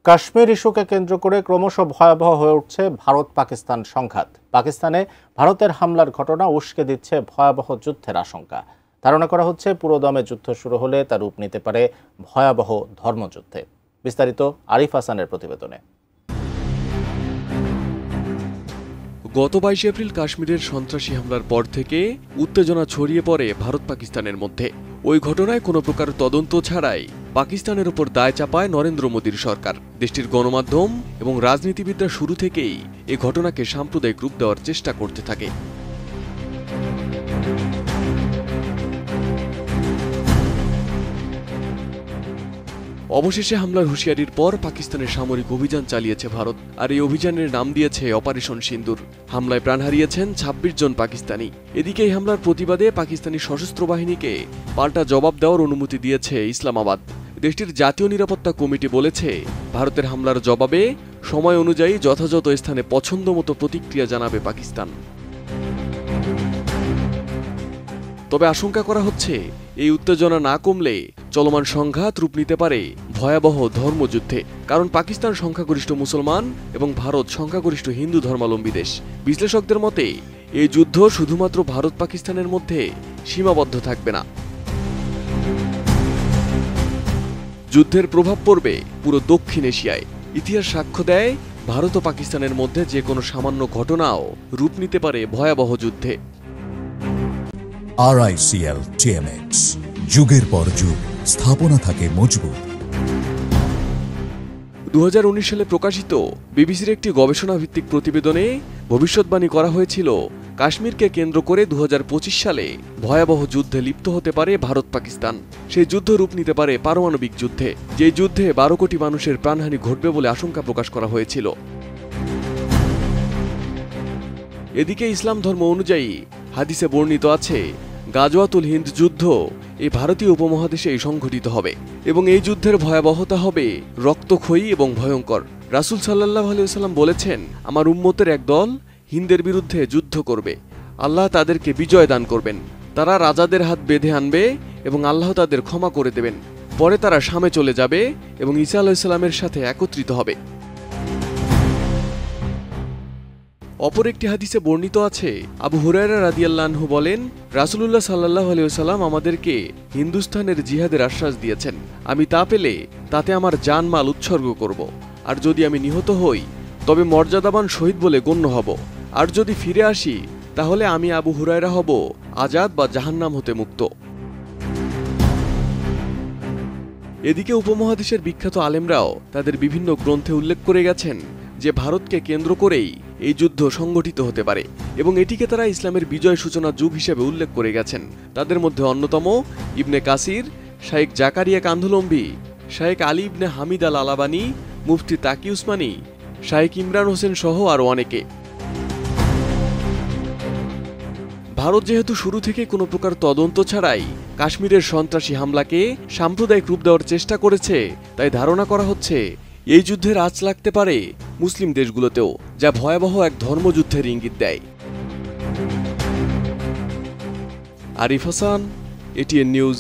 কাশ্মীর ইস্যুকে কেন্দ্র করে ক্রমশ ভয়াবহ হয়ে উঠছে ভারত পাকিস্তান সংঘাত। পাকিস্তানে ভারতের হামলার ঘটনা উস্কে দিচ্ছে ভয়াবহ যুদ্ধের আশঙ্কা। ধারণা করা হচ্ছে পুরোদমে যুদ্ধ শুরু হলে তা রূপ নিতে পারে ভয়াবহ ধর্মযুদ্ধে। বিস্তারিত আরিফ হাসানের প্রতিবেদনে। গত 22 এপ্রিল কাশ্মীরের সন্ত্রাসী হামলার পর থেকে উত্তেজনা ছড়িয়ে পড়ে ভারত পাকিস্তানের মধ্যে। ওই ঘটনায় কোনো প্রকার তদন্ত ছাড়াই পাকিস্তানের উপর দায় চাপায় নরেন্দ্র মোদীর সরকার। দেশটির গণমাধ্যম এবং রাজনীতিবিদরা শুরু থেকেই এ ঘটনাকে সাম্প্রদায়িক রূপ দেওয়ার চেষ্টা করতে থাকে। অবশেষে হামলার হুঁশিয়ারির পর পাকিস্তানের সামরিক অভিযান চালিয়েছে ভারত, আর এই অভিযানের নাম দিয়েছে অপারেশন সিন্দুর। হামলায় প্রাণ হারিয়েছেন 26 জন পাকিস্তানি। এদিকে এই হামলার প্রতিবাদে পাকিস্তানি সশস্ত্র বাহিনীকে পাল্টা জবাব দেওয়ার অনুমতি দিয়েছে ইসলামাবাদ। দেশটির জাতীয় নিরাপত্তা কমিটি বলেছে, ভারতের হামলার জবাবে সময় অনুযায়ী যথাযথ স্থানে পছন্দমতো প্রতিক্রিয়া জানাবে পাকিস্তান। তবে আশঙ্কা করা হচ্ছে, এই উত্তেজনা না কমলে চলমান সংঘাত রূপ নিতে পারে ভয়াবহ ধর্মযুদ্ধে। কারণ পাকিস্তান সংখ্যাগরিষ্ঠ মুসলমান এবং ভারত সংখ্যাগরিষ্ঠ হিন্দু ধর্মাবলম্বী দেশ। বিশ্লেষকদের মতে এই যুদ্ধ শুধুমাত্র ভারত পাকিস্তানের মধ্যে সীমাবদ্ধ থাকবে না। যুদ্ধের প্রভাব পড়বে পুরো দক্ষিণ এশিয়ায়। ইতিহাস সাক্ষ্য দেয়, ভারত ও পাকিস্তানের মধ্যে যে কোনো সামান্য ঘটনাও রূপ নিতে পারে ভয়াবহ যুদ্ধে। RICL TMX, যুগের পর যুগ স্থাপনা থাকে মজবুত। 2019 সালে প্রকাশিত বিবিসির একটি গবেষণা ভিত্তিক প্রতিবেদনে ভবিষ্যৎবাণী করা হয়েছিল, কাশ্মীরকে কেন্দ্র করে 2025 সালে ভয়াবহ যুদ্ধে লিপ্ত হতে পারে ভারত পাকিস্তান। সেই যুদ্ধ রূপ নিতে পারে পারমাণবিক যুদ্ধে, যে যুদ্ধে 12 কোটি মানুষের প্রাণহানি ঘটবে বলে আশঙ্কা প্রকাশ করা হয়েছিল। এদিকে ইসলাম ধর্ম অনুযায়ী হাদিসে বর্ণিত আছে, গাজওয়াতুল হিন্দ যুদ্ধ এই ভারতীয় উপমহাদেশেই সংঘটিত হবে এবং এই যুদ্ধের ভয়াবহতা হবে রক্তক্ষয়ী এবং ভয়ঙ্কর। রাসূল সাল্লাল্লাহু আলাইহি ওয়াসাল্লাম বলেছেন, আমার উম্মতের এক দল হিন্দের বিরুদ্ধে যুদ্ধ করবে, আল্লাহ তাদেরকে বিজয় দান করবেন। তারা রাজাদের হাত বেঁধে আনবে এবং আল্লাহ তাদের ক্ষমা করে দেবেন। পরে তারা শামে চলে যাবে এবং ঈসা আলাইহিস সালামের সাথে একত্রিত হবে। অপর একটি হাদিসে বর্ণিত আছে, আবু হুরায়রা রাদিয়াল্লাহু আনহু বলেন, রাসূলুল্লাহ সাল্লাল্লাহু আলাইহি ওয়াসাল্লাম আমাদেরকে হিন্দুস্তানের জিহাদের আশ্বাস দিয়েছেন। আমি তা পেলে তাতে আমার জানমাল উৎসর্গ করব, আর যদি আমি নিহত হই তবে মর্যাদাবান শহীদ বলে গণ্য হব, আর যদি ফিরে আসি তাহলে আমি আবু হুরায়রা হব আজাদ বা জাহান্নাম হতে মুক্ত। এদিকে উপমহাদেশের বিখ্যাত আলেমরাও তাদের বিভিন্ন গ্রন্থে উল্লেখ করে গেছেন যে ভারতকে কেন্দ্র করেই এই যুদ্ধ সংগঠিত হতে পারে এবং এটিকে তারা ইসলামের বিজয় সূচনা যুগ হিসেবে উল্লেখ করে গেছেন। তাদের মধ্যে অন্যতম ইবনে কাসির, শাইখ জাকারিয়া কান্ধলম্বী, শাইখ আলী ইবনে হামিদ আল আলাবানী, মুফতি তাকি উসমানী, শাইখ ইমরান হোসেন সহ আরও অনেকে। ভারত যেহেতু শুরু থেকে কোনো প্রকার তদন্ত ছাড়াই কাশ্মীরের সন্ত্রাসী হামলাকে সাম্প্রদায়িক রূপ দেওয়ার চেষ্টা করেছে, তাই ধারণা করা হচ্ছে এই যুদ্ধের আঁচ লাগতে পারে মুসলিম দেশগুলোতেও, যা ভয়াবহ এক ধর্মযুদ্ধের ইঙ্গিত দেয়। Arif Hasan, ATN news.